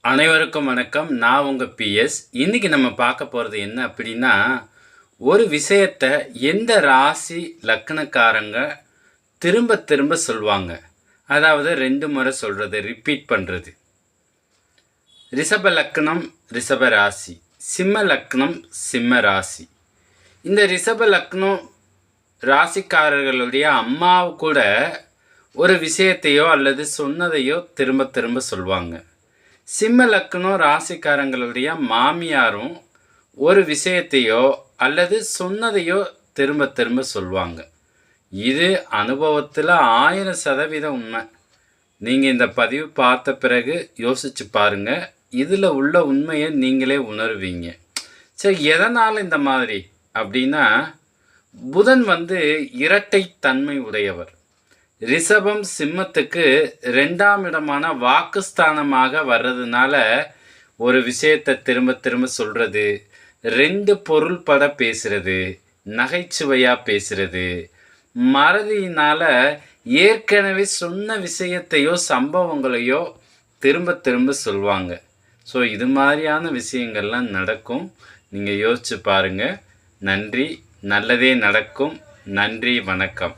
அனைவருக்கும் வணக்கம். நான் உங்கள் பிஎஸ். இன்றைக்கி நம்ம பார்க்க போகிறது என்ன அப்படின்னா, ஒரு விஷயத்தை எந்த ராசி லக்னக்காரங்க திரும்ப திரும்ப சொல்லுவாங்க. அதாவது 2 முறை சொல்கிறது, ரிப்பீட் பண்ணுறது. ரிஷப லக்னம் ரிஷப ராசி, சிம்ம லக்னம் சிம்ம ராசி. இந்த ரிஷப லக்னம் ராசிக்காரர்களுடைய அம்மாவு கூட ஒரு விஷயத்தையோ அல்லது சொன்னதையோ திரும்ப திரும்ப சொல்லுவாங்க. சிம்ம லக்னம் ராசிக்காரங்களுடைய மாமியாரும் ஒரு விஷயத்தையோ அல்லது சொன்னதையோ திரும்ப திரும்ப சொல்லுவாங்க. இது அனுபவத்தில் 1000% உண்மை. நீங்கள் இந்த பதிவு பார்த்த பிறகு யோசித்து பாருங்கள். இதில் உள்ள உண்மையை நீங்களே உணர்வீங்க. சரி, எதனால் இந்த மாதிரி அப்படின்னா, புதன் இரட்டை தன்மை உடையவர். ரிஷபம் சிம்மத்துக்கு 2ஆம் இடமான வாக்குஸ்தானமாக வர்றதுனால ஒரு விஷயத்தை திரும்ப திரும்ப சொல்கிறது, 2 பொருள் பட பேசுகிறது, நகைச்சுவையாக பேசுகிறது, மறதியினால் ஏற்கனவே சொன்ன விஷயத்தையோ சம்பவங்களையோ திரும்ப திரும்ப சொல்லுவாங்க. ஸோ இது மாதிரியான விஷயங்கள்லாம் நடக்கும். நீங்கள் யோசிச்சு பாருங்கள். நன்றி. நல்லதே நடக்கும். நன்றி. வணக்கம்.